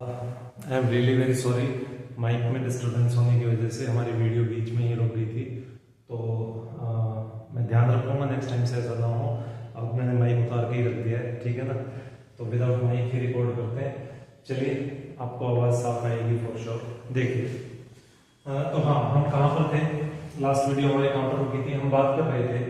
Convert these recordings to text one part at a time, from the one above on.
I am really very sorry, mike में disturbance होने की वजह से हमारी वीडियो बीच में ही रुक गई थी। तो मैं ध्यान रखूंगा नेक्स्ट टाइम से ऐसा ना हो। अब मैंने माइक उतार के ही रख दिया है, ठीक है ना। तो विदाउट माइक ही रिकॉर्ड करते हैं। चलिए, आपको आवाज़ साफ आएगी फॉर श्योर। देखिए, तो हाँ, हम कहाँ पर थे? लास्ट वीडियो हमारे कहाँ पर रुकी थी? हम बात कर रहे थे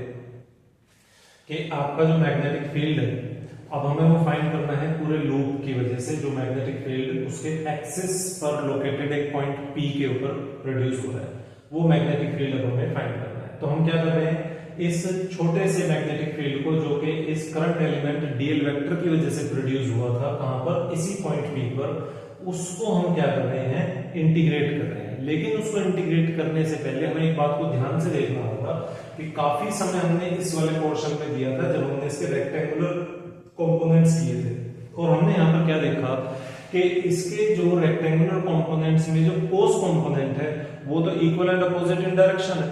कि आपका जो मैग्नेटिक फील्ड है, अब हमें वो फाइंड करना है पूरे लूप की वजह से जो मैग्नेटिक फील्ड उसके एक्सिस पर लोकेटेड एक पॉइंट P के ऊपर प्रोड्यूस हो रहा है, वो मैग्नेटिक फील्ड अब हमें फाइंड करना है। तो हम क्या कर रहे हैं, इस छोटे से मैग्नेटिक फील्ड को जो कि इस करंट एलिमेंट डीएल वेक्टर की वजह से प्रोड्यूस हुआ था, कहां पर? इसी पॉइंट P पर, उसको हम क्या कर रहे हैं, इंटीग्रेट कर रहे हैं। लेकिन उसको इंटीग्रेट करने से पहले हमें एक बात को ध्यान से देखना होगा कि काफी समय हमने इस वाले पोर्शन में दिया था जब हमने इसके रेक्टेंगुलर कंपोनेंट्स किए थे, और हमने यहाँ पर क्या देखा कि इसके जो रेक्टेंगुलर कंपोनेंट्स में जो कोस कंपोनेंट है वो तो equal and opposite in direction है।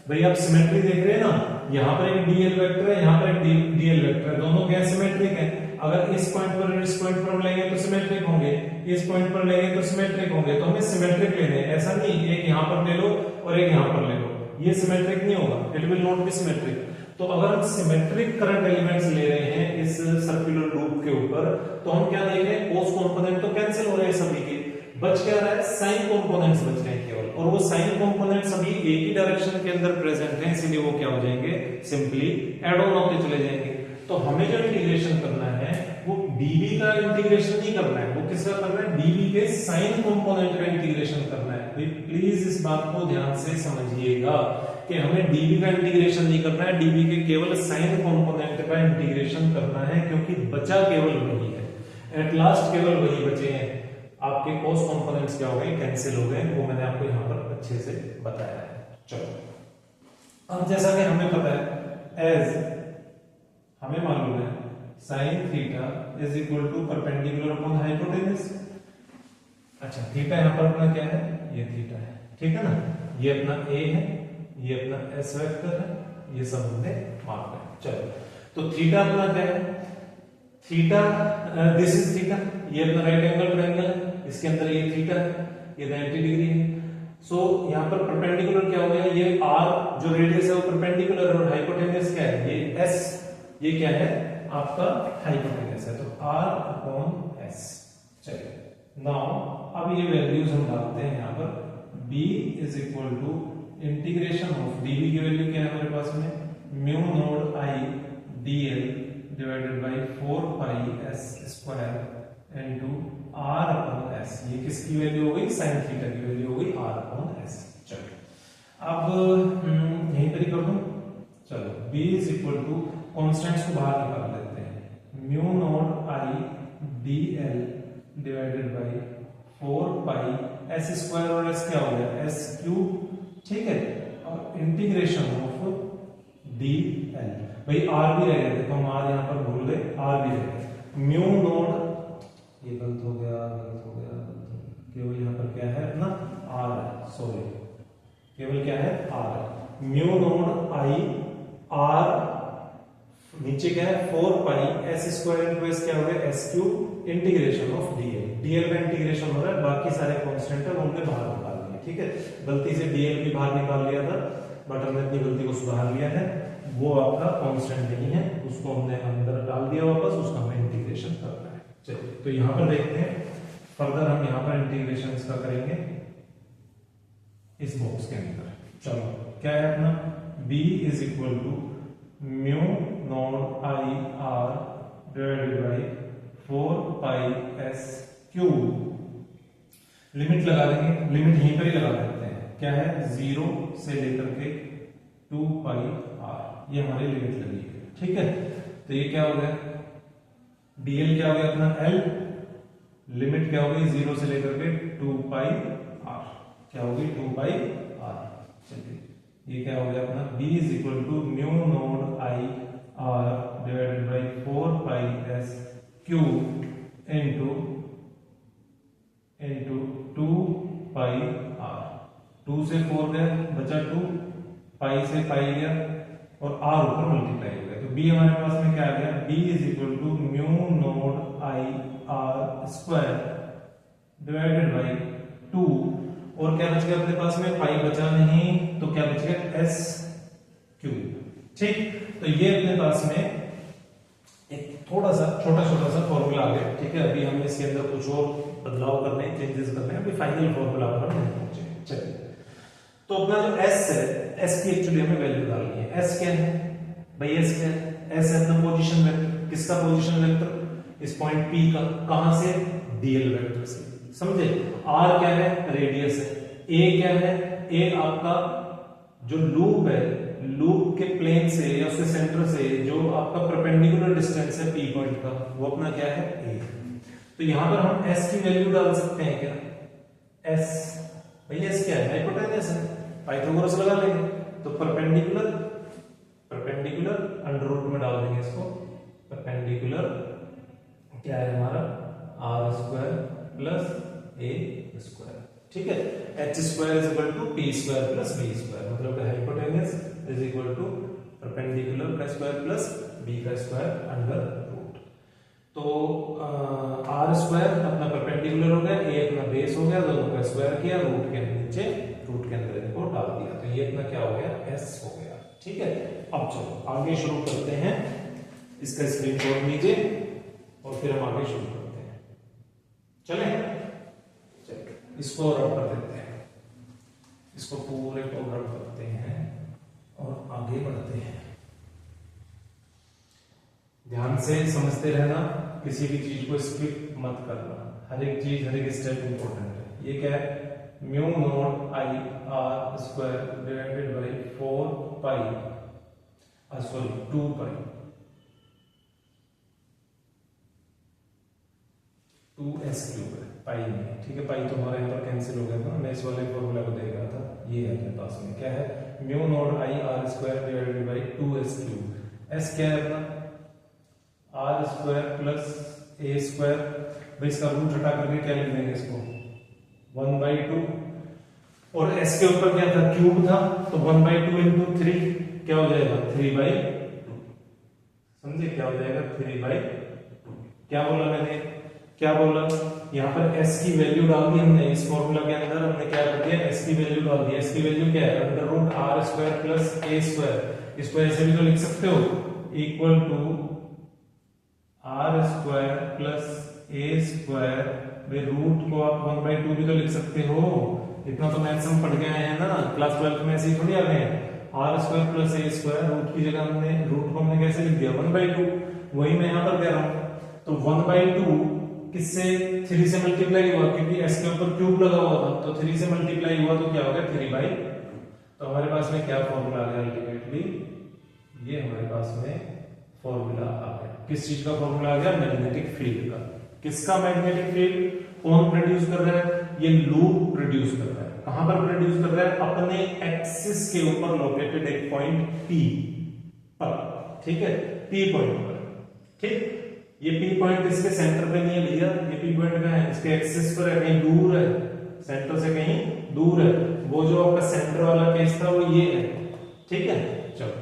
भाई आप सिमेट्री देख रहे हैं ना, यहाँ पर एक डीएल वेक्टर है, यहाँ पर एक डीएल वेक्टर है, दोनों क्या सिमेट्रिक है। अगर इस पॉइंट पर इस पॉइंट पर हम लेंगे तो सिमेट्रिक होंगे, इस पॉइंट पर लेंगे तो सिमेट्रिक होंगे। तो हमें सिमेट्रिक लेने हैं, ऐसा नहीं एक यहाँ पर ले लो और एक यहाँ पर ले लो, ये सिमेट्रिक नहीं होगा, it will not be symmetric. तो अगर हम सिमेट्रिक करंट एलिमेंट्स ले रहे हैं इस सर्कुलर लूप के ऊपर, तो हम क्या देख रहे हैं, कोस कंपोनेंट तो कैंसिल हो रहे हैं सभी के, बच क्या रहा है, साइन कंपोनेंट्स बच रहे हैं केवल। और वो साइन कंपोनेंट्स सभी एक ही डायरेक्शन के अंदर प्रेजेंट हैं, इसीलिए वो क्या हो जाएंगे, सिंपली ऐड ऑन होते चले जाएंगे। तो हमें जो इंटीग्रेशन करना है वो डीबी का इंटीग्रेशन नहीं करना है, वो किसका करना है, डीबी के साइन कंपोनेंट का इंटीग्रेशन करना है। तो प्लीज इस बात को ध्यान से समझिएगा कि हमें डीबी का इंटीग्रेशन नहीं करना है, डीबी के केवल साइन कंपोनेंट का इंटीग्रेशन करना है, क्योंकि बचा केवल वही है, एट लास्ट केवल वही बचे हैं। आपके कोस कंपोनेंट्स क्या हो गए, कैंसिल हो गए, वो मैंने आपको यहाँ पर अच्छे से बताया है। चलो, अब जैसा कि हमें पता है, एज हमें मालूम है sine theta is equal to perpendicular upon hypotenuse. अच्छा, थीटा यहाँ पर अपना क्या है, ये थीटा है, ठीक है ना। ये अपना ए है, ये अपना एस वेक्टर है, ये सब हमने मार्क है। चलो, तो थीटा अपना क्या है, थीटा दिस इज थीटा, ये अपना राइट एंगल ट्रायंगल है, इसके अंदर ये थीटा है, ये 90 डिग्री है। सो यहाँ पर परपेंडिकुलर क्या हो गया, ये आर जो रेडियस है वो परपेंडिकुलर है, और हाइपोटेन्यूज क्या है, ये एस, ये क्या है आपका हाइपोटेन्यूज है, तो आर अपॉन एस। चलिए, नाउ अब ये वैल्यूज हम डालते हैं यहाँ पर, b is equal to integration of dv की वैल्यू क्या है हमारे पास में, mu nought i dl divided by 4 pi s square into r upon s। ये किसकी वैल्यू हो गई, साइन थीटा की वैल्यू हो गई r अपॉन s। चलो, अब यहीं पर ही कर दूं। चलो, b is equal to constants को बाहर निकाल लेते हैं, mu nought i dl divided by 4 pi s square, और s क्या हो गया, s क्यूब, ठीक है, और इंटीग्रेशन ऑफ dl। भाई r भी रह गए, तो हम r यहां पर भूल गए, r भी रह गए, म्यू नोड, ये गलत हो गया, केवल यहां पर क्या है अपना r है, सॉरी, केवल क्या है r है, म्यू नोड i r, नीचे क्या है 4 pi s square into s क्या हो गया, s cube, integration of dl। dl का इंटीग्रेशन हो रहा है, बाकी सारे कांस्टेंट है वो हमने बाहर निकाल लिया, ठीक है। गलती से dl भी बाहर निकाल लिया था, बट हमने अपनी गलती को सुधार लिया है, वो आपका कांस्टेंट नहीं है, उसको हमने अंदर डाल दिया वापस, उसका हमें इंटीग्रेशन करना है। चलिए, तो यहां पर देखते हैं, फर्दर हम यहां पर इंटीग्रेशन इसका करेंगे इस बॉक्स के अंदर। चलो, क्या है अपना, b is equal to mu not I R divided by 4 pi s cube. Limit लगा देंगे, लिमिट यहीं पर ही लगा देते हैं, क्या है, 0 से लेकर के 2 पाई r, ये हमारी लिमिट लगी है, ठीक है। तो ये क्या हो गया, dl क्या हो गया अपना l, लिमिट क्या हो गई 0 से लेकर के 2 पाई r, क्या होगी 2 पाई r। चलिए, ये क्या हो गया अपना, b is equal to mu nought i r divided by 4 pi s cube into 2 pi r। 2 से 4 गया, बचा 2, पाई से पाई गया, और r ऊपर मल्टीप्लाई हो गया, तो b हमारे पास में क्या आ गया, b is equal to mu nought i r square divided by 2, और क्या बच गया अपने पास में, पाई बचा नहीं, तो क्या बच गया s क्यूब। ठीक, तो ये अपने पास में एक थोड़ा सा छोटा सा फॉर्मूला आ गया। ठीक है, अभी हम इसके अंदर कुछ और बदलाव करने हैं, चेंजेस करने हैं, अभी फाइनल फॉर्मूला पर हम नहीं पहुंचे। चलिए, तो अपना जो s है, s की एक्चुअली हमें वैल्यू डालनी है। s क्या है भाई, s क्या है, s है अपना पोजीशन वेक्टर। किसका पोजीशन वेक्टर, इस पॉइंट p का, कहां से, dl वेक्टर से, समझे। r क्या है, रेडियस है। a क्या है, a आपका जो लूप है, लूप के प्लेन से या उसके सेंटर से जो आपका परपेंडिकुलर डिस्टेंस है p पॉइंट का, वो अपना क्या है, a। तो यहां पर हम s की वैल्यू डाल सकते हैं क्या, s भाई s क्या है, हाइपोटेन्यूस है, पाइथागोरस लगा लेंगे। तो परपेंडिकुलर अंडर रूट में डाल देंगे इसको, परपेंडिकुलर क्या है हमारा, r square plus a square. ठीक है, h square is equal to p square plus b square, मतलब hypotenuse is equal to perpendicular का स्क्वायर प्लस b का स्क्वायर अंडर रूट। तो r स्क्वायर अपना परपेंडिकुलर हो गया, a अपना बेस हो गया, दोनों का स्क्वायर किया, रूट के नीचे रूट के अंदर इनको डाल दिया, तो ये अपना क्या हो गया, s हो गया। ठीक है, अब चलो आगे शुरू करते हैं, इसका स्क्रीनशॉट लीजिए और फिर हम आगे शुरू करते हैं। चलें, इसको रब कर देते हैं, इसको पूरे को रब करते हैं और आगे बढ़ते हैं। ध्यान से समझते रहना, किसी भी चीज को स्किप मत करना, हर एक चीज, हर एक स्टेप इंपॉर्टेंट है। ये क्या है, mu not I are square divided by 4 pi, sorry 2 pi, 2s cube है, पाई नहीं। ठीक है, पाई तो हमारे यहाँ पर कैंसिल हो गया था, मैं इस वाले फॉर्मूला को देख रहा था। ये है अपने पास में क्या है, mu not I are square divided by 2s cube. s क्या है अपना, आर स्क्वायर प्लस ए स्क्वायर, भाई इसका रूट हटा करके क्या लिख देंगे इसको, 1/2, और s के ऊपर क्या था, क्यूब था, तो 1/2 इंटू 3 क्या हो जाएगा, 3/2। समझे, क्या हो जाएगा, 3/2। क्या बोला मैंने, क्या बोला, यहाँ पर s की वैल्यू डाल दी हमने, इस फॉर्मूला के अंदर हमने क्या कर दिया, s की वैल्यू डाल दी। s की वैल्यू क्या है, under root R square plus ए स्क्वायर। इसको ऐसे भी तो लिख सकते हो, equal to R square plus A square, वे रूट को आप 1/2 भी तो लिख सकते हो। इतना तो मैथ्स हम पढ़ गए हैं ना, क्लास 12 में ऐसे ही थोड़ी आ गए हैं। आर स्क्वायर प्लस ए स्क्वायर, रूट की जगह हमने, रूट को हमने कैसे लिख दिया, 1/2, वही मैं यहाँ पर कह रहा हूँ। तो 1/2 किससे, 3 से मल्टीप्लाई हुआ, क्योंकि s के ऊपर क्यूब लगा हुआ था, तो 3 से मल्टीप्लाई हुआ तो क्या हो गया, 3/2। तो हमारे पास में क्या फॉर्मूला आ गया अल्टीमेटली, ये हमारे पास में फॉर्मूला आ गया। किस चीज का फॉर्मूला आ गया, मैग्नेटिक फील्ड का। किसका मैग्नेटिक फील्ड, कौन प्रोड्यूस कर रहा है, ये लूप प्रोड्यूस कर रहा है। कहां पर प्रोड्यूस कर रहा है, अपने एक्सिस के ऊपर लोकेटेड एक पॉइंट P पर। ठीक है, P पॉइंट पर। ठीक, ये P पॉइंट इसके सेंटर पे नहीं है भैया, ये P पॉइंट कहां है, इसके एक्सिस पर है, कहीं दूर है, सेंटर से कहीं दूर है। वो जो आपका सेंटर वाला केस था वो ये है। ठीक है, चलो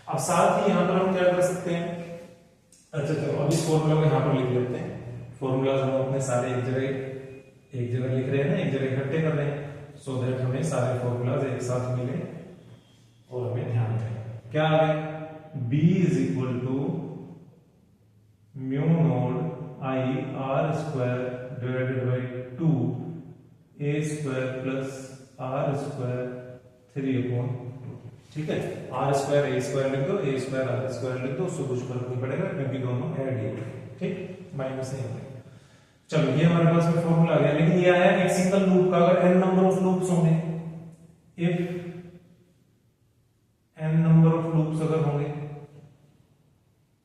अब साथ ही यहां पर हम क्या कर सकते हैं, अच्छा चलो अब इस फॉर्मूला को यहां पर लिख लेते हैं। फॉर्मूला हम अपने सारे एक जगह लिख रहे हैं ना, एक जगह इकट्ठे कर रहे हैं, सो दैट हमें सारे फॉर्मूलाज एक साथ मिले और हमें ध्यान रहे। क्या आ गया, B is equal to mu not I are square divided by 2 A square plus are square 3/2। ठीक है, आर स्क्वायर ए स्क्वायर लिख दो, ए स्क्वायर आर स्क्वायर लिख दो, उससे कुछ फर्क नहीं पड़ेगा क्योंकि दोनों ऐड ही होंगे। ठीक, माइनस नहीं होंगे। चलो ये हमारे पास में फॉर्मूला आ गया, लेकिन ये आया एक सिंगल लूप का। अगर n नंबर ऑफ लूप्स होंगे, if n number of loops अगर होंगे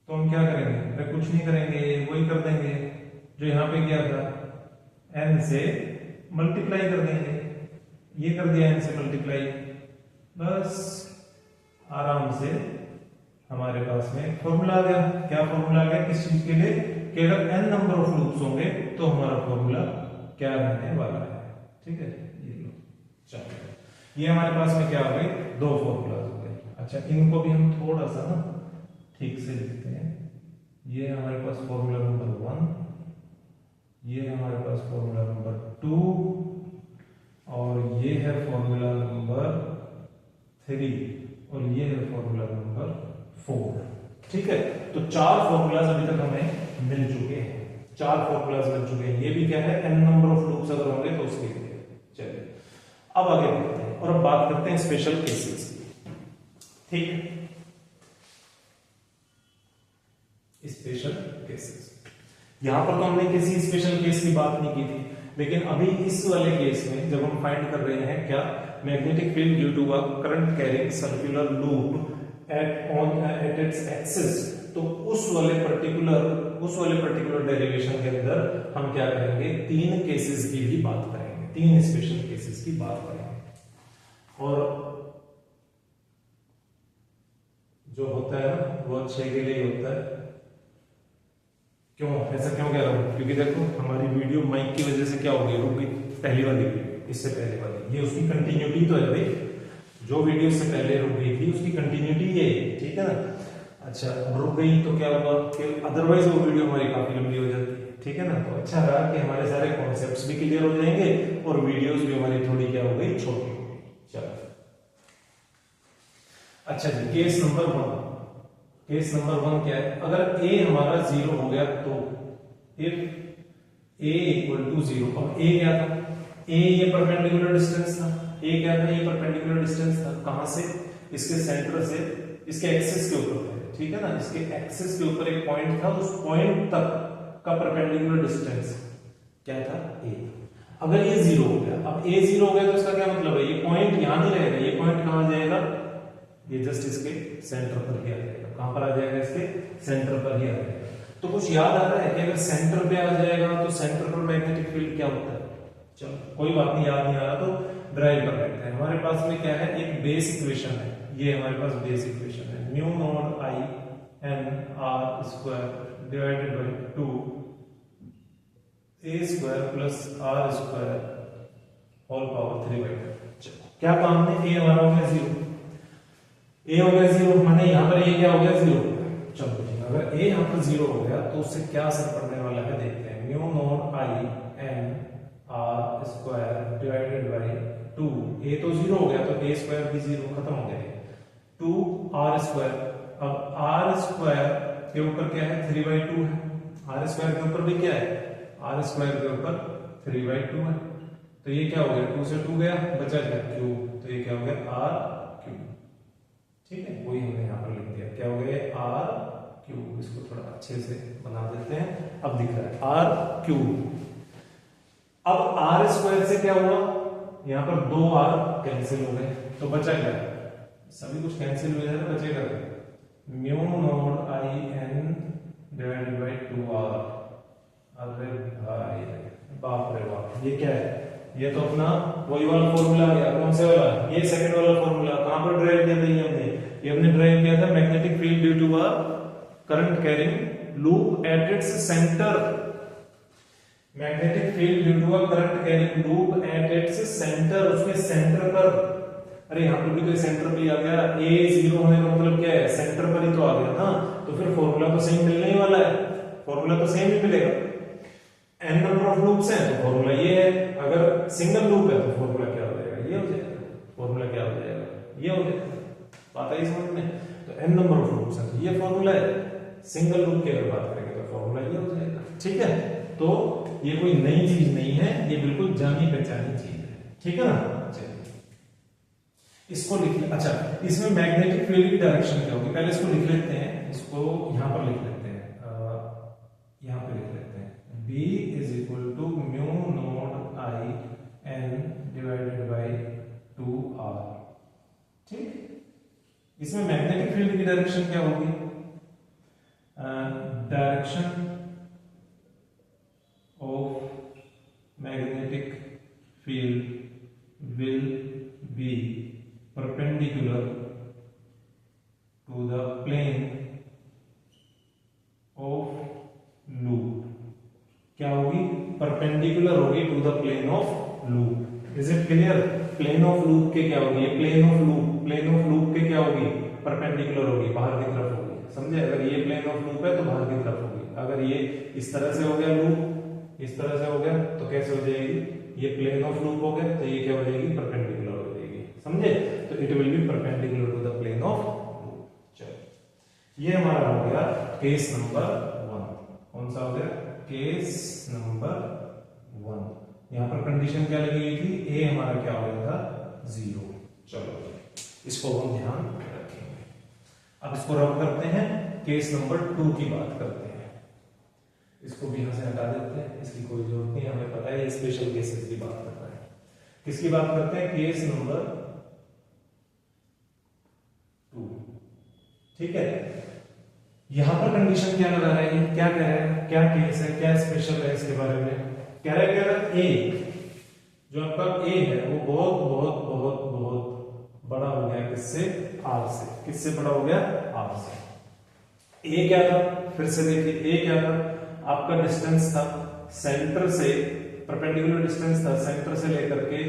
तो हम क्या करेंगे, अरे कुछ नहीं करेंगे, वही कर देंगे जो यहाँ पे किया था, n से मल्टीप्लाई कर देंगे। ये कर दिया n से मल्टीप्लाई, बस आराम से हमारे पास में फॉर्मूला आ गया। क्या फॉर्मूला आ गया, किस चीज के लिए, कि अगर n नंबर ऑफ लूप्स होंगे तो हमारा फॉर्मूला क्या रहने वाला है। ठीक है, ये लो, चलो ये हमारे पास में क्या हो गए, दो फॉर्मूला हो गए। अच्छा इनको भी हम थोड़ा सा ना ठीक से लिखते हैं। ये हमारे पास फॉर्मूला नंबर 1, ये हमारे पास फॉर्मूला नंबर 3 और ये है फॉर्मूला नंबर 4। ठीक है, तो 4 फॉर्मूलाज अभी तक हमें मिल चुके हैं, 4 फॉर्मूलाज मिल चुके हैं। ये भी क्या है, n नंबर ऑफ लूप्स अगर होंगे तो उसके लिए। चलिए अब आगे बढ़ते हैं और अब बात करते हैं स्पेशल केसेस की। ठीक है, स्पेशल केसेस, यहां पर तो हमने किसी स्पेशल केस की बात नहीं की थी, लेकिन अभी इस वाले केस में जब हम फाइंड कर रहे हैं क्या, magnetic field due to a current carrying circular loop at its axis, तो उस वाले पर्टिकुलर डेरिवेशन के अंदर हम क्या करेंगे, 3 केसेस की भी बात करेंगे, 3 स्पेशल केसेस की बात करेंगे। और जो होता है ना वो अच्छे के लिए होता है। क्यों, ऐसा क्यों कह रहा हूं, क्योंकि देखो हमारी वीडियो माइक की वजह से क्या हो गई, रुक गई। पहली वाली वीडियो, इससे पहले वाली, ये उसकी कंटिन्यूटी तो है भाई, जो वीडियो से पहले रुक गई थी उसकी कंटिन्यूटी है, ठीक है ना। अच्छा, रुक गई तो क्या होगा कि अदरवाइज वो वीडियो हमारी काफी लंबी हो जाती है, ठीक है ना। तो अच्छा रहा कि हमारे सारे कॉन्सेप्ट्स भी क्लियर हो जाएंगे और वीडियोस भी हमारी थोड़ी क्या हो गई, छोटी हो गई। चलो अच्छा जी, केस नंबर 1। केस नंबर 1 क्या है, अगर a हमारा 0 हो गया तो इफ a इक्वल टू 0, अब a क्या था, a ये परपेंडिकुलर डिस्टेंस था, a क्या था, ये परपेंडिकुलर डिस्टेंस था, कहां से, इसके सेंटर से इसके एक्सिस के ऊपर, ठीक है ना, इसके एक्सिस के ऊपर एक पॉइंट था, उस पॉइंट तक का परपेंडिकुलर डिस्टेंस क्या था, a। अगर ये 0 हो गया, अब a 0 हो गया तो इसका क्या मतलब है, ये पॉइंट यहां नहीं रहेगा, ये पॉइंट कहां जाएगा, ये जस्ट इसके सेंटर पर ही आ जाएगा। कहां पर आ जाएगा, इसके सेंटर पर ही आ जाएगा। तो कुछ याद आ रहा है कि अगर सेंटर पे आ जाएगा तो सेंटर पर मैग्नेटिक फील्ड क्या होता है, चलो कोई बात नहीं, याद नहीं आ रहा तो ड्राइव कर लेते हैं। हमारे पास में क्या है, एक बेस इक्वेशन है, ये हमारे पास बेस इक्वेशन है, mu not I N R square divided by 2 a square plus are square whole power 3/2। क्या काम है, a हमारा हो गया 0, a हो गया 0, माने यहां पर a क्या हो गया, 0। चलो अगर a यहां पर 0 हो गया तो उससे क्या असर पड़ने वाला है, देखते हैं। Mu not I N R square divided by 2, a तो 0 हो गया तो a स्क्वायर भी 0, खत्म हो गया, 2 r स्क्वायर। अब r स्क्वायर के ऊपर क्या है, 3/2 है, r स्क्वायर के ऊपर भी क्या है, r स्क्वायर के ऊपर 3/2 है, तो ये क्या हो गया, 2 से 2 गया, बचा क्या, क्यूब, तो ये क्या हो गया, r क्यूब। ठीक है, वही हमने यहाँ पर लिख दिया, क्या हो गया, r क्यूब। इसको थोड़ा अच्छे से बना देते हैं, अब दिख रहा है r क्यूब। अब r स्क्वायर से क्या हुआ, यहाँ पर 2r कैंसिल हो गए, तो बचा क्या, सभी कुछ कैंसिल हो जाएगा, बचेगा mu not I N divided by 2r। अरे भाई बाप रे बाप, ये क्या है, ये तो अपना वही वाला फॉर्मूला आ गया, कौन से वाला, ये सेकंड वाला फॉर्मूला। कहां पर ड्राइव किया था ये हमने ड्राइव किया था, magnetic field due to a current carrying loop at its centre. Magnetic field due to a current carrying loop at its centre, उसके सेंटर पर। अरे यहाँ पर भी तो सेंटर पे आ गया, a 0 होने का मतलब क्या है, सेंटर पर ही तो आ गया ना, तो फिर फॉर्मूला तो सेम मिलने ही वाला है, फॉर्मूला तो सेम ही मिलेगा। n नंबर ऑफ लूप्स हैं तो फॉर्मूला ये है, अगर सिंगल लूप है तो फॉर्मूला क्या हो जाएगा, ये हो जाएगा, फॉर्मूला क्या हो जाएगा, ये हो जाएगा। बात आई समझ में, तो n नंबर ऑफ लूप्स है तो ये फॉर्मूला है, सिंगल लूप की अगर बात करेंगे तो फॉर्मूला ये हो जाएगा। ठीक है, तो ये कोई नई चीज नहीं है, ये बिल्कुल जानी पहचानी चीज है, ठीक है ना। चलिए इसको लिख ले, अच्छा इसमें मैग्नेटिक फील्ड की डायरेक्शन क्या होगी, पहले इसको लिख लेते हैं, इसको यहां पर लिख लेते हैं, यहां पे लिख लेते हैं, B is equal to mu not I N divided by 2r। ठीक, इसमें मैग्नेटिक फील्ड की डायरेक्शन क्या होगी, direction of magnetic field will be perpendicular to the plane of loop। क्या होगी, परपेंडिकुलर होगी to the plane of loop. Is it clear, plane of loop के क्या होगी, प्लेन ऑफ लूप के क्या होगी, परपेंडिकुलर होगी, बाहर की तरफ होगी, समझे। अगर ये प्लेन ऑफ लूप है तो बाहर की तरफ होगी, अगर ये इस तरह से हो गया लूप, इस तरह से हो गया तो कैसे हो जाएगी, ये प्लेन ऑफ लूप हो गया तो ये क्या हो जाएगी, परपेंडिकुलर हो जाएगी। समझे? तो it will be perpendicular to the plane of root. चलो ये हमारा हो गया केस नंबर 1। कौन सा हो गया? Case number 1। यहां पर कंडीशन क्या लगी हुई थी? ए हमारा क्या हो गया था? 0। चलो इसको हम ध्यान रखेंगे। अब इसको रब करते हैं, केस नंबर 2 की बात करते हैं। इसको भी यहां से हटा देते हैं, इसकी कोई जरूरत नहीं, हमें पता है ये स्पेशल केसेस की बात कर रहा है। किसकी बात करते हैं? Case number 2। ठीक है, यहां पर कंडीशन क्या लगा रहे हैं? क्या कह रहे हैं? क्या केस है? क्या स्पेशल है इसके बारे में? कह रहा है ए, जो आपका ए है वो बहुत बहुत बहुत बहुत बड़ा हो गया किससे? आर से। किससे बड़ा हो गया? आर से। ए क्या था? फिर से देखिए, ए क्या था? आपका डिस्टेंस था सेंटर से, परपेंडिकुलर डिस्टेंस था सेंटर से लेकर के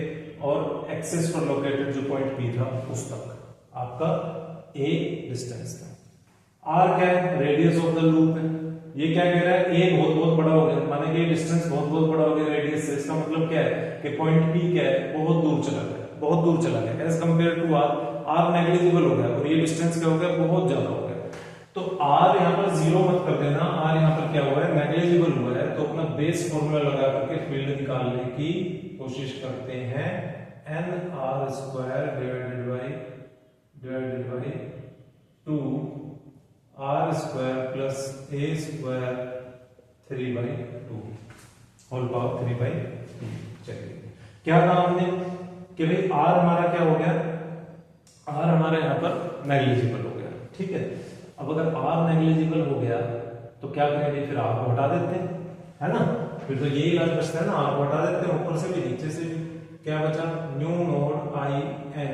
और एक्सिस पर लोकेटेड जो पॉइंट पी था उस तक आपका ए डिस्टेंस था। आर क्या है? रेडियस ऑफ द लूप है। ये क्या कह रहा है? ए बहुत बहुत बड़ा हो गया, माने कि डिस्टेंस बहुत बहुत बड़ा हो गया रेडियस से। इसका मतलब क्या है कि पॉइंट पी क्या है? बहुत दूर चला गया, बहुत दूर चला गया as compare to r. R negligible हो गया और ये डिस्टेंस क्या हो गया? बहुत ज्यादा हो गया। तो आर यहां पर 0 मत कर देना, आर यहां पर क्या हुआ है? नेग्लिजिबल हुआ है। तो अपना बेस फॉर्मूला लगा करके फील्ड निकालने की कोशिश करते हैं। N are square divided by 2 r square plus A square 3/2 whole power 3/2। चलिए क्या कहा हमने कि भाई आर हमारा क्या हो गया? आर हमारा यहां पर नेग्लिजिबल हो गया। ठीक है, अब अगर आर नेग्लिजिबल हो गया तो क्या करेंगे? फिर आर को हटा देते हैं, है ना? फिर तो यही इलाज बचता है ना, आर को हटा देते हैं, ऊपर से भी नीचे से भी। क्या बचा? Mu naught I N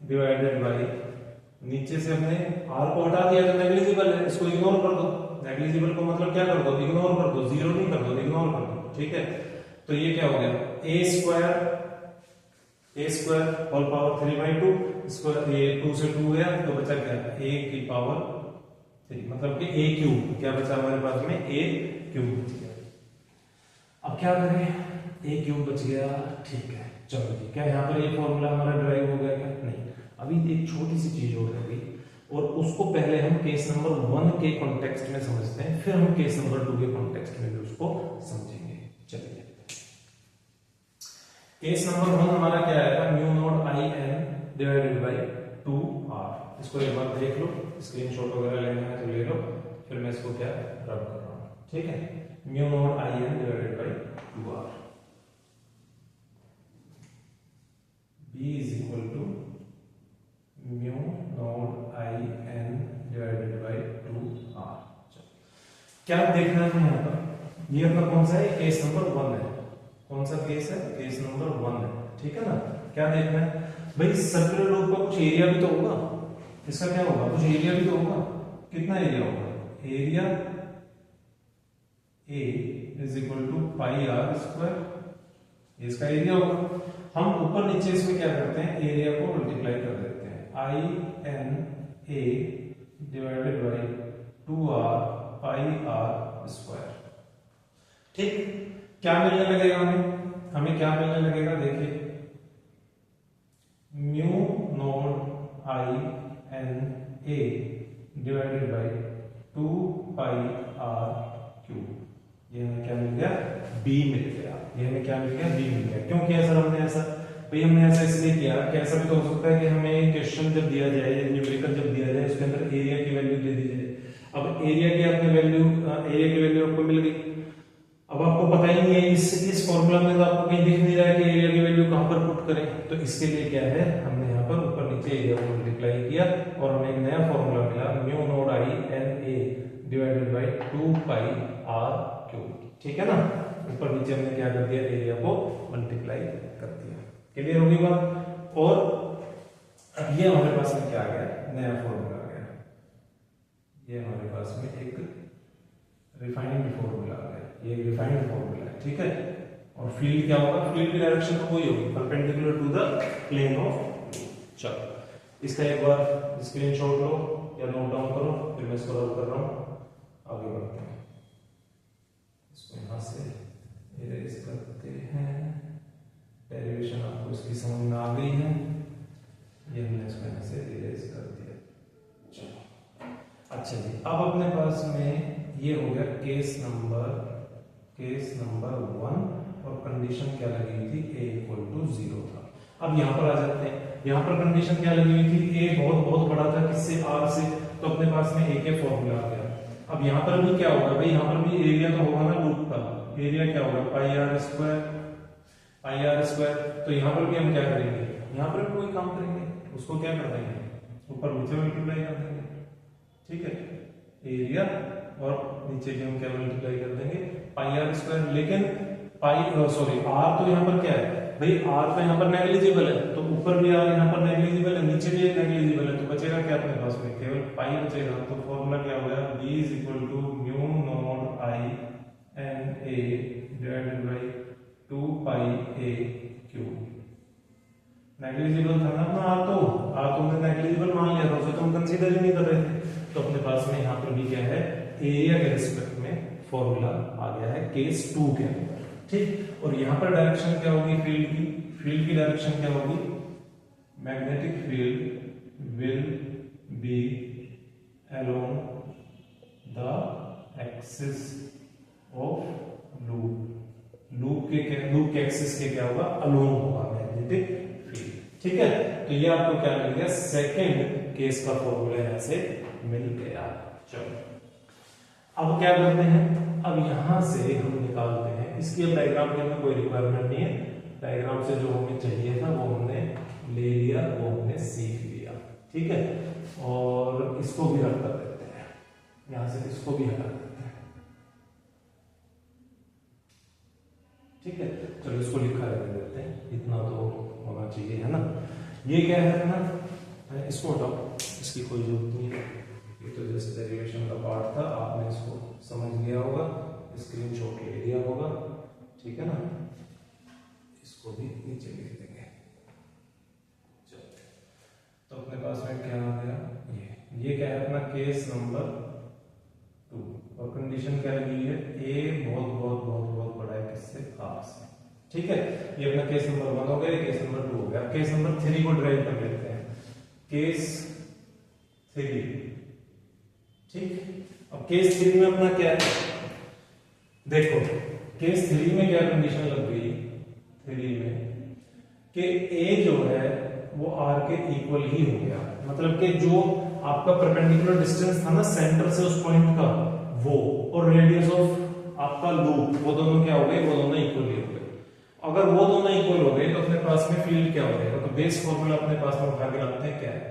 divided by, नीचे से हमने आर को हटा दिया तो नेग्लिजिबल है, इसको इग्नोर कर दो। नेग्लिजिबल को मतलब क्या कर दो? इग्नोर कर दो, 0 नहीं कर दो, इग्नोर कर दो। ठीक है, तो ये क्या हो गया? ए स्क्वायर होल पावर 3/2 स्क्वायर, ये 2 से 2 गया तो बचा क्या? a की पावर 3, मतलब कि a क्यूब। क्या बचा हमारे पास में? a क्यूब बच गया। अब क्या करें? a क्यूब बच गया। ठीक है, चलो जी, क्या यहाँ पर ये फॉर्मूला हमारा ड्राइव हो गया? क्या नहीं, अभी एक छोटी सी चीज और है और उसको पहले हम केस नंबर 1 के कॉन्टेक्स्ट में समझते हैं, फिर हम केस नंबर 2 के कॉन्टेक्स्ट में भी उसको समझेंगे। चलिए, केस नंबर 1 हमारा क्या आएगा? Mu naught I N divided by 2r। इसको एक बार देख लो, स्क्रीनशॉट वगैरह लेना है तो ले लो, फिर मैं इसको क्या रब कर रहा हूं। ठीक है, mu naught I N divided by 2r b is equal to mu naught I N divided by 2r। क्या देखना है यहाँ पर? ये अपना कौन सा है? केस नंबर 1 है। कौन सा केस है? केस नंबर 1 है। ठीक है ना? क्या देखना है भाई? सर्कुलर लूप का कुछ एरिया भी तो होगा, इसका क्या होगा? कुछ एरिया भी तो होगा। कितना एरिया होगा? Area a is equal to pi r square, इसका एरिया होगा। हम ऊपर नीचे इसमें क्या करते हैं? एरिया को मल्टीप्लाई कर देते हैं। I n a divided by 2r pi r square. ठीक, क्या मिलने लगेगा हमें क्या मिलने लगेगा? देखिए, mu naught I n a divided by 2 pi r cube. ये हमें क्या मिल गया? b मिल गया। ये हमें क्या मिल गया? b मिल गया। क्यों किया सर हमने ऐसा? भाई हमने ऐसा इसलिए किया कि ऐसा भी तो हो सकता है कि हमें क्वेश्चन जब दिया जाए, न्यूमेरिकल जब दिया जाए, उसके अंदर एरिया की वैल्यू दे दी जाए। अब एरिया की आपने वैल्यू, एरिया की वैल्यू आपको मिल गई। अब आपको पता ही नहीं है, इस फॉर्मूला में तो आपको कहीं दिख नहीं रहा है कि एरिया की वैल्यू कहां पर पुट करें। तो इसके लिए क्या है, हमने यहाँ पर ऊपर नीचे एरिया को मल्टीप्लाई किया और हमें एक नया फॉर्मूला मिला, mu naught I n a divided by 2 pi r cube. ठीक है ना? ऊपर नीचे हमने क्या कर दिया? एरिया को मल्टीप्लाई कर दिया। क्लियर होगी बात? और अब ये हमारे पास में क्या आ गया? नया फॉर्मूला आ गया। ये हमारे पास में एक रिफाइंड फॉर्मूला आ गया। ये रिफाइंड फॉर्मूला है। ठीक है, और फील्ड क्या होगा? फील्ड की डायरेक्शन तो वही होगी, perpendicular to the plane of. चलो, इसका एक बार स्क्रीनशॉट लो या नोट डाउन करो, फिर मैं इसको रब कर रहा हूं। आगे बढ़ते हैं, इसको यहां से इरेज करते हैं। डेरिवेशन आपको इसकी समझ में आ गई है। ये हमने इसको यहाँ से इरेज कर दिया। चलो अच्छा जी, अब अपने पास में ये हो गया केस नंबर 1 और कंडीशन क्या लगी हुई थी, a इक्वल टू 0 था। अब यहाँ पर आ जाते हैं, यहाँ पर कंडीशन क्या लगी हुई थी, a बहुत बहुत बड़ा था किससे, r से, तो अपने पास में a के फॉर्मूला आ गया। अब यहाँ पर भी क्या होगा भाई, यहाँ पर भी एरिया तो होगा ना लूप का, एरिया क्या होगा पाई आर स्क्वायर। तो यहाँ पर भी हम क्या करेंगे, यहाँ पर भी कोई काम करेंगे, उसको क्या कर देंगे, ऊपर नीचे मल्टीप्लाई कर देंगे, ठीक है, एरिया और नीचे भी हम क्या मल्टीप्लाई कर देंगे पाई आर स्क्वायर। लेकिन आर तो यहाँ पर क्या है भाई, आर तो यहाँ पर नेग्लिजिबल है, तो ऊपर भी आर यहाँ पर नेग्लिजिबल है, नीचे भी नेग्लिजिबल है, तो बचेगा क्या अपने पास में, केवल पाई बचेगा। तो फॉर्मूला क्या होगा, b is equal to mu not I n a divided by 2 pi a cube. Negligible था ना अपना आर तो हमने नेग्लिजिबल मान लिया था, उसे तो हम कंसीडर ही नहीं कर रहे थे। तो अपने पास में यहाँ पर भी क्या है, एरिया के रिस्पेक्ट में फॉर्मूला आ गया है केस 2 के अंदर, ठीक। और यहाँ पर डायरेक्शन क्या होगी, फील्ड की डायरेक्शन क्या होगी, magnetic field will B along the axis of loop के एक्सिस के क्या होगा, अलोंग होगा मैग्नेटिक फील्ड, ठीक है। तो ये आपको क्या मिल गया, सेकंड केस का फॉर्मूला यहां से मिल गया। चलो अब क्या करते हैं, अब यहां से हम निकालते हैं, इसकी अब डायग्राम की हमें कोई रिक्वायरमेंट नहीं है, डायग्राम से जो हमें चाहिए था वो हमने ले लिया, वो हमने सीख लिया, ठीक है। और इसको भी रख कर देते हैं, यहां से इसको भी हटा देते हैं, ठीक है। चलो इसको लिखा रहने देते हैं, इतना तो होना चाहिए, है ना। ये क्या है ना, इसको हटाओ, इसकी कोई जरूरत नहीं है, ये तो जैसे डेरिवेशन का पार्ट था, आपने इसको समझ लिया होगा, स्क्रीनशॉट ले लिया होगा, ठीक है ना। इसको भी नीचे लिख देंगे। चलो तो अपने पास में क्या आ गया, ये क्या है अपना केस नंबर 2 और कंडीशन क्या लगी है, a बहुत बहुत बहुत बहुत बड़ा है किससे, r से, ठीक है। ये अपना केस नंबर 1 हो गया, केस नंबर 2 हो गया। केस नंबर 3 को ड्राइव कर लेते हैं, केस 3, ठीक। अब केस 3 में अपना क्या है, देखो केस 3 में क्या कंडीशन लग गई, 3 में कि a जो है वो r के इक्वल ही हो गया, मतलब कि जो आपका परपेंडिकुलर डिस्टेंस था ना सेंटर से उस पॉइंट का, वो और रेडियस ऑफ आपका लूप, वो दोनों क्या हो गए, वो दोनों इक्वल ही हो गए। अगर वो दोनों इक्वल हो गए तो अपने पास में फील्ड क्या हो जाएगा, तो बेस फॉर्मूला अपने पास में उठा के लाते हैं, क्या है,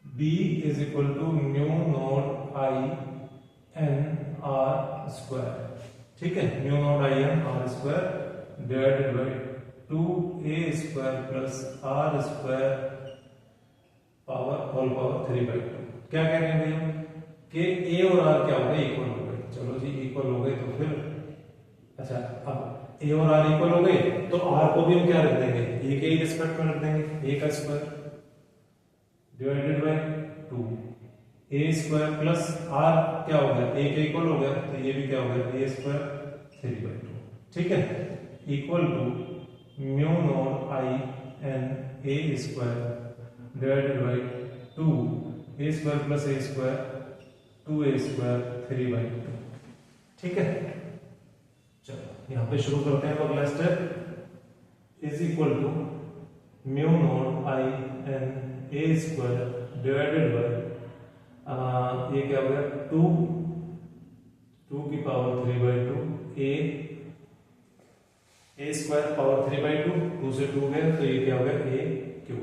B is equal to mu not I N R square, ठीक है, mu not I N R square divided by 2a square plus are square power whole power 3/2। क्या कह रहे हैं भैया कि a और r क्या हो गए, इक्वल हो गए। चलो जी इक्वल हो गए तो फिर अच्छा, अब a और r इक्वल हो गए तो r को भी हम क्या रख देंगे, a के रिस्पेक्ट में रख देंगे, a का square divided by 2 a square plus r क्या हो गया, a के इक्वल हो गया, तो ये भी क्या हो गया, a स्क्वायर 3/2, ठीक है, equal to mu not I n a square divided by 2 a square plus a square 2a square 3/2, ठीक है। चलो यहाँ पे शुरू करते हैं अगला step, is equal to mu not I n a square divided by ये क्या हो गया 2 की पावर 3/2 a स्क्वायर पावर 3/2, 2 से 2 गए तो ये क्या हो गया a cube,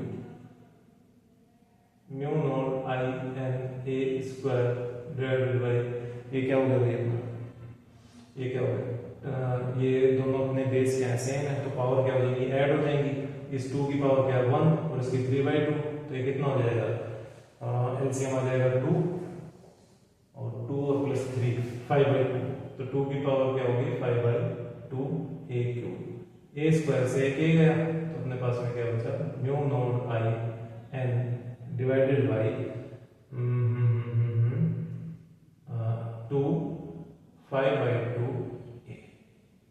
mu not I n a square divided by ये क्या हो गया भैया अपना, ये क्या हो गया, ये दोनों अपने बेस यहाँ सेम है तो पावर क्या हो जाएगी, ऐड हो जाएंगी, इस 2 की पावर क्या है 1 और इसकी 3/2, तो ये कितना हो जाएगा, एलसीएम आ जाएगा 2 और 2 और प्लस 3 5/2, तो 2 की पावर क्या होगी 5/2 a क्यूब, a स्क्वायर से एक गया तो अपने पास में क्या बचा, mu not I N divided by 2 5/2 a,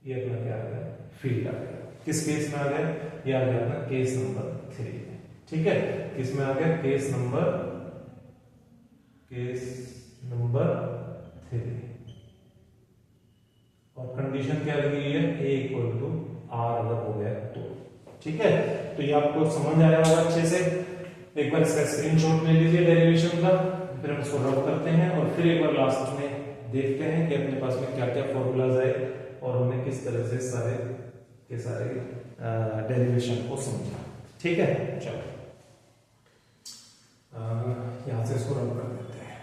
ये अपना क्या आ गया, फील्ड आ गया। किस केस में आ गया, ये आ गया अपना केस नंबर 3 में। ठीक है, इसमें आ गया केस नंबर 3 और कंडीशन क्या लगी है, a इक्वल टू आर अगर हो गया तो। ठीक है, तो ये आपको समझ आया होगा अच्छे से। एक बार इसका स्क्रीनशॉट ले लीजिए डेरिवेशन का, फिर हम इसको रब करते हैं और फिर एक बार लास्ट में देखते हैं कि अपने पास में क्या क्या फॉर्मूलाज आए और हमने किस तरह से सारे के सारे डेरिवेशन को समझा। ठीक है, चलो यहां से इसको रब कर देते हैं।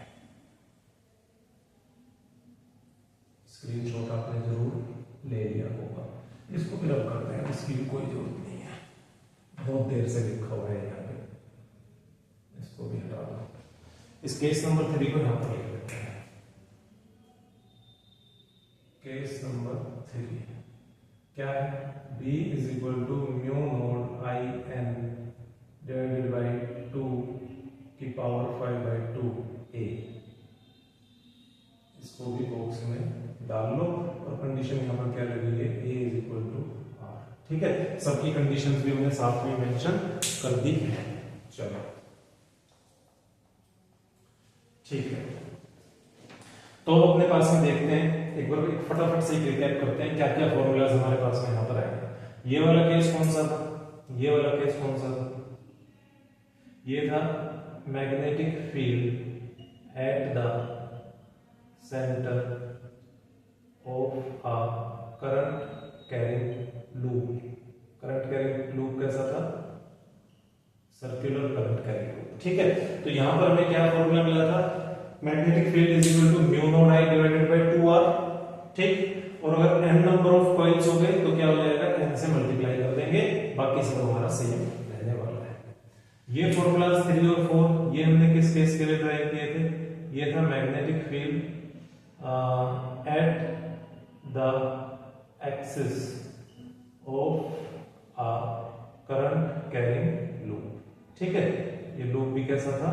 स्क्रीनशॉट आपने जरूर ले लिया होगा, इसको भी रब करते हैं, इसकी भी कोई जरूरत नहीं है, बहुत देर से लिखा हुआ है यहाँ पे, इसको भी हटा दो। इस केस नंबर 3 को यहाँ पर लिख देते हैं। केस नंबर 3 क्या है, b is equal to mu naught I N divided by 2 की पावर 5/2 a। इसको भी बॉक्स में डाल लो और कंडीशन यहाँ पर क्या लगी है, a is equal to r। ठीक है, सबकी कंडीशंस भी हमने साथ में मेंशन कर दी है। चलो ठीक है, तो अपने पास में देखते हैं, एक बार फटाफट से रिकैप करते हैं क्या क्या फॉर्मूलाज हमारे पास में यहाँ पर आए। ये वाला केस कौन सा था, ये वाला केस कौन सा था, ये था magnetic field at the centre of a current carrying loop. Current carrying loop कैसा था, सर्कुलर करंट कैरिंग लूप। ठीक है, तो यहां पर हमें क्या फॉर्मूला मिला था, magnetic field is equal to mu naught I divided by 2r। ठीक, और अगर n नंबर ऑफ कॉइल्स हो गए तो क्या हो जाएगा, n से मल्टीप्लाई कर देंगे, बाकी सब हमारा सेम रहने वाला है। ये फॉर्मूलाज 3 और 4 ये हमने किस केस के लिए ड्राइव किए थे, ये था magnetic field at the axis of a current carrying loop. ठीक है, ये लूप भी कैसा था,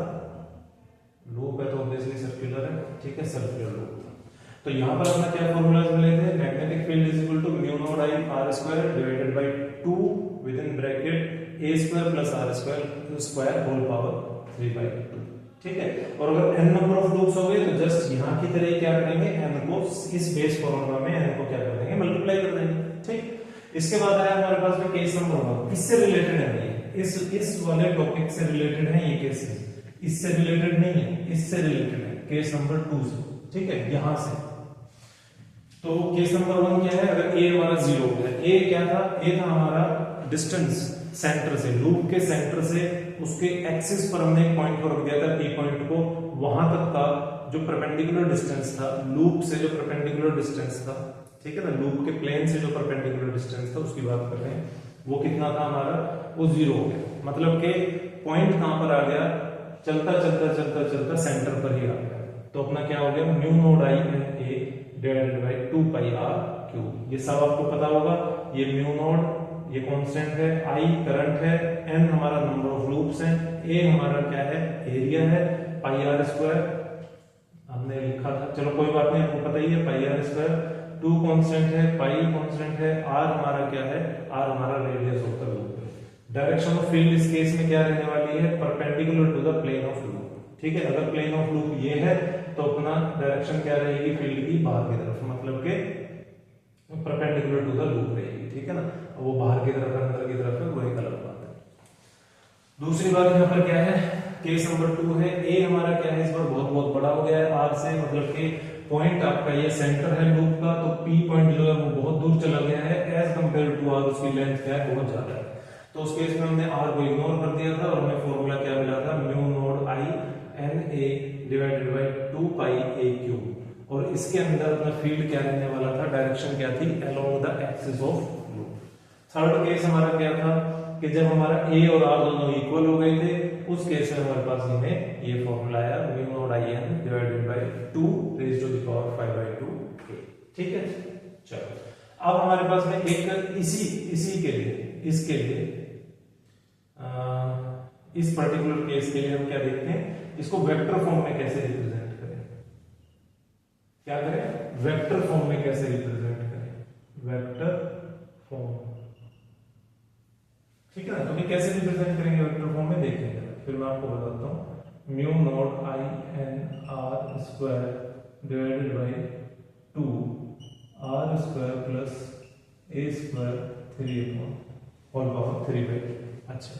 लूप है तो ऑब्वियसली सर्कुलर है। ठीक है, सर्कुलर लूप था। तो यहां पर अपना क्या फॉर्मूलाज मिले थे, magnetic field is equal to mu naught I are square divided by 2 with in bracket a square plus r square whole power 3/2। ठीक है, और अगर n नंबर ऑफ लूप्स हो गए तो जस्ट यहां की तरह क्या करेंगे, n को इस बेस फॉर्मूला में n को क्या कर देंगे, मल्टीप्लाई कर देंगे। ठीक, इसके बाद आया हमारे पास में केस नंबर 1, इससे रिलेटेड है ये, इस वाले टॉपिक से रिलेटेड है ये केस, इससे रिलेटेड नहीं है, इससे रिलेटेड है, केस नंबर 2 से। ठीक है, यहां से तो केस नंबर 1 क्या है, अगर a हमारा 0 हो गया, a क्या था, a था हमारा डिस्टेंस सेंटर से, लूप के सेंटर से उसके एक्सिस पर हमने एक पॉइंट को रख दिया था, p पॉइंट को, वहां तक का जो परपेंडिकुलर डिस्टेंस था, लूप से जो परपेंडिकुलर डिस्टेंस था, ठीक है ना, लूप के प्लेन से जो परपेंडिकुलर डिस्टेंस था उसकी बात कर रहे हैं, वो कितना था हमारा, वो 0 हो गया। मतलब कि पॉइंट कहां पर आ गया, चलता चलता चलता चलता सेंटर पर ही आ गया। तो अपना क्या हो गया, mu naught I n a divided by 2 pi r cube. ये सब आपको पता होगा, ये म्यू नोड ये कांस्टेंट है, आई करंट है, एन हमारा नंबर ऑफ लूप्स हैं, ए हमारा क्या है, एरिया है, पाई आर स्क्वायर हमने लिखा था, चलो कोई बात नहीं, आपको पता ही है पाई आर स्क्वायर, 2 कांस्टेंट है, पाई कांस्टेंट है, आर हमारा क्या है, आर हमारा रेडियस ऑफ द लूप है। डायरेक्शन ऑफ फील्ड इस केस में क्या रहने वाली है, perpendicular to the plane of loop. ठीक है, अगर प्लेन ऑफ लूप ये है तो अपना डायरेक्शन क्या रहेगी, फील्ड की बाहर की तरफ, मतलब के परपेंडिकुलर टू द लूप रहेगी। ठीक है ना, वो बाहर की तरफ अंदर की तरफ है, वो एक अलग बात है। दूसरी बात यहाँ पर क्या है, केस नंबर 2 है, ए हमारा क्या है, इस बार बहुत बहुत बड़ा हो गया है आर से, मतलब कि पॉइंट आपका ये सेंटर है लूप का, तो पी पॉइंट जो है वो बहुत दूर चला गया है एज कंपेयर टू आर, उसकी लेंथ क्या है, बहुत ज्यादा है। तो उस केस में हमने आर को इग्नोर कर दिया था और हमें फॉर्मूला क्या मिला था, mu naught I n a divided by 2 pi a cube, और इसके अंदर अपना फील्ड क्या रहने वाला था, डायरेक्शन क्या थी, along the axis of loop. Third case हमारा क्या था कि जब हमारा ए और आर दोनों इक्वल हो गए थे, उस केस में हमारे पास हमें ये फॉर्मूला आया, mu naught I N divided by 2 raise to the power 5/2 a. ठीक है, चलो अब हमारे पास में एक इसी के लिए, इसके लिए इस पर्टिकुलर केस के लिए हम क्या देखते हैं, इसको वेक्टर फॉर्म में कैसे रिप्रेजेंट करें, क्या करें, वेक्टर फॉर्म में कैसे रिप्रेजेंट करें, वेक्टर फॉर्म। ठीक है ना, तो अभी कैसे रिप्रेजेंट करेंगे वेक्टर फॉर्म में देखेंगे, फिर मैं आपको बताता हूँ। Mu not I N R square divided by 2 r square plus A square 3/3। अच्छा,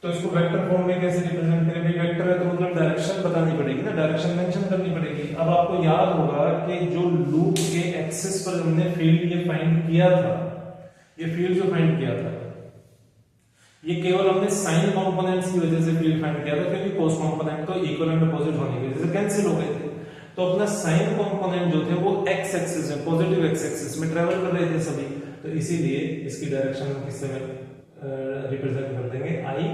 तो इसको वेक्टर फॉर्म में कैसे रिप्रेजेंट करें? भाई वेक्टर है तो मतलब डायरेक्शन बतानी पड़ेगी ना, डायरेक्शन मेंशन करनी पड़ेगी। अब आपको याद होगा कि जो लूप के एक्सिस पर हमने फील्ड ये फाइंड किया था, ये फील्ड जो फाइंड किया था ये केवल हमने साइन कंपोनेंट्स की वजह से फील्ड फाइंड किया था, क्योंकि कोस कंपोनेंट तो इक्वल एंड अपोजिट होने की वजह से कैंसिल हो गए थे। तो अपना साइन कंपोनेंट जो थे वो एक्स एक्सिस में, पॉजिटिव एक्स एक्सिस में ट्रेवल कर रहे थे सभी, तो इसीलिए इसकी डायरेक्शन हम किससे रिप्रेजेंट कर देंगे? आई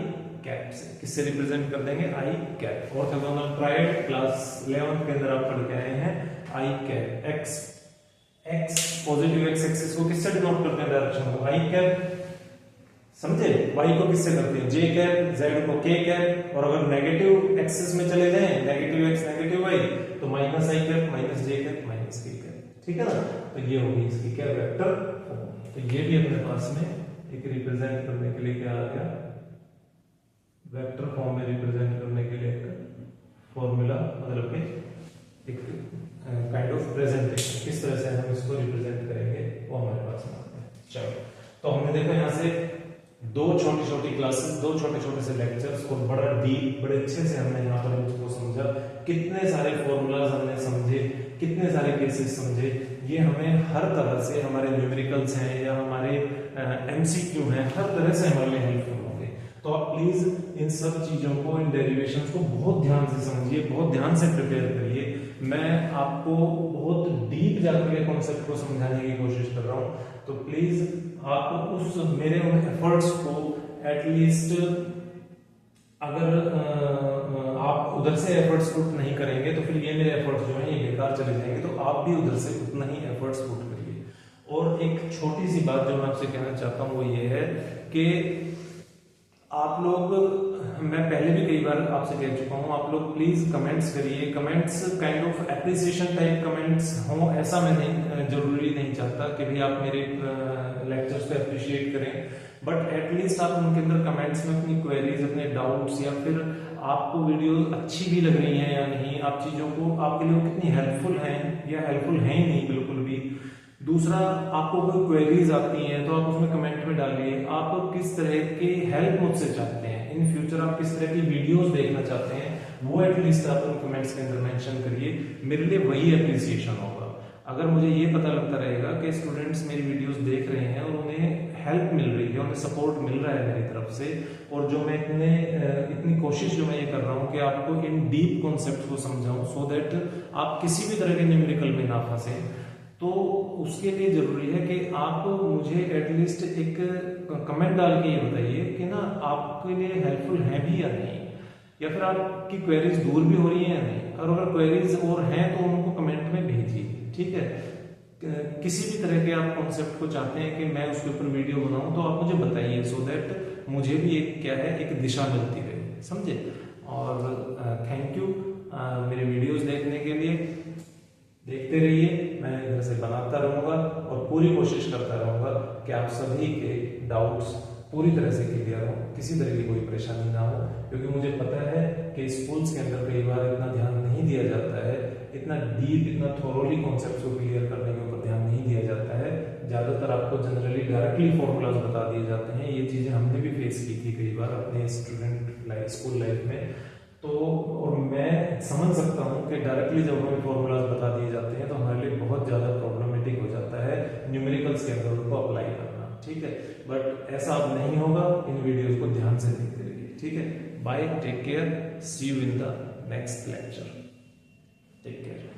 कैप से। किससे रिप्रेजेंट कर देंगे? I cap. Orthogonal triad class 11 के अंदर आप पढ़ के आए हैं। I cap, X positive X axis को किससे डिनोट करते हैं? डायरेक्शन को आई कैप, समझे? वाई को किससे करते हैं? जे कैप, जेड को के कैप, और अगर नेगेटिव एक्सिस में चले जाएं, नेगेटिव एक्स नेगेटिव वाई, तो माइनस आई कैप, माइनस जे कैप, माइनस के कैप। ठीक है ना? तो ये होगी इसकी क्या? Vector form. तो ये भी अपने पास में एक रिप्रेजेंट करने के लिए क्या आ गया? वेक्टर फॉर्म में रिप्रेजेंट करने के लिए एक फॉर्मूला, मतलब कि एक काइंड ऑफ प्रेजेंटेशन, किस तरह से हम इसको रिप्रेजेंट करेंगे वो हमारे पास में आता है। चलो, तो हमने देखा यहाँ से दो छोटी छोटी क्लासेस, दो छोटे छोटे से लेक्चर्स, और बड़ा डीप, बड़े अच्छे से हमने यहाँ पर इसको समझा। कितने सारे फॉर्मूलाज हमने समझे, कितने सारे केसेस समझे। ये हमें हर तरह से, हमारे न्यूमेरिकल्स हैं या हमारे एमसीक्यू हैं, हर तरह से हमारे लिए हेल्पफुल होंगे। तो आप प्लीज इन सब चीजों को, इन डेरिवेशंस को बहुत ध्यान से समझिए, बहुत ध्यान से प्रिपेयर करिए। मैं आपको बहुत डीप जाकर के कॉन्सेप्ट को समझाने की कोशिश कर रहा हूँ, तो प्लीज आप उस मेरे उन एफर्ट्स को एटलीस्ट, अगर आप उधर से एफर्ट्स पुट नहीं करेंगे तो फिर ये मेरे एफर्ट्स जो हैं ये बेकार चले जाएंगे। तो आप भी उधर से उतना ही एफर्ट्स पुट करिए। और एक छोटी सी बात जो मैं आपसे कहना चाहता हूँ वो ये है कि आप लोग, मैं पहले भी कई बार आपसे कह चुका हूँ, आप लोग प्लीज कमेंट्स करिए। Comments kind of appreciation type comments हों, ऐसा मैं नहीं, जरूरी नहीं चाहता कि भी आप मेरे लेक्चर्स को अप्रिशिएट करें, बट एटलीस्ट आप उनके अंदर कमेंट्स में अपनी क्वेरीज, अपने डाउट्स, या फिर आपको वीडियोस अच्छी भी लग रही हैं या नहीं, आप चीजों को, आपके लिए कितनी हेल्पफुल हैं या हेल्पफुल हैं ही नहीं बिल्कुल भी। दूसरा, आपको कोई क्वेरीज आती हैं तो आप उसमें कमेंट में डालिए। आप किस तरह की हेल्प मुझसे चाहते हैं, इन फ्यूचर आप किस तरह की वीडियोस देखना चाहते हैं, वो एटलीस्ट आप उन कमेंट्स के अंदर मेंशन करिए। मेरे लिए वही एप्रिसिएशन होगा। अगर मुझे ये पता लगता रहेगा कि स्टूडेंट्स मेरी वीडियोस देख रहे हैं और उन्हें हेल्प मिल रही है, उन्हें सपोर्ट मिल रहा है मेरी तरफ से, और जो मैं इतनी कोशिश जो मैं ये कर रहा हूँ कि आपको इन डीप कॉन्सेप्ट को समझाऊं, सो दैट आप किसी भी तरह के न्यूमेरिकल में ना फंसे, तो उसके लिए जरूरी है कि आप मुझे एटलीस्ट एक कमेंट डाल के ये बताइए कि ना आपके लिए हेल्पफुल है भी या नहीं, या फिर आपकी क्वेरीज दूर भी हो रही है या नहीं। और अगर क्वेरीज और हैं तो उनको कमेंट में भेजिए। ठीक है? किसी भी तरह के आप कॉन्सेप्ट को चाहते हैं कि मैं उसके ऊपर वीडियो बनाऊं तो आप मुझे बताइए, सो दैट मुझे भी एक क्या है, एक दिशा मिलती रहे, समझे? और थैंक यू मेरे वीडियोस देखने के लिए। देखते रहिए, मैं इधर से बनाता रहूंगा और पूरी कोशिश करता रहूंगा कि आप सभी के डाउट्स पूरी तरह से क्लियर हो, किसी तरह की कोई परेशानी ना हो। क्योंकि मुझे पता है कि स्कूल्स के अंदर कई बार इतना ध्यान नहीं दिया जाता है, इतना डीप, इतना थोरोली कॉन्सेप्ट को क्लियर करने के ऊपर ध्यान नहीं दिया जाता है। ज्यादातर आपको जनरली डायरेक्टली फॉर्मूलाज बता दिए जाते हैं। ये चीजें हमने भी फेस की थी कई बार अपने स्टूडेंट लाइफ, स्कूल लाइफ में। तो और मैं समझ सकता हूँ कि डायरेक्टली जब हमें फॉर्मूलाज बता दिए जाते हैं तो हमारे लिए बहुत ज्यादा प्रॉब्लमेटिक हो जाता है न्यूमेरिकल्स के अंदर उनको अप्लाई करना। ठीक है? बट ऐसा अब नहीं होगा। इन वीडियोस को ध्यान से देखते रहिए। ठीक है? Bye, take care, see you in the next lecture. Take care.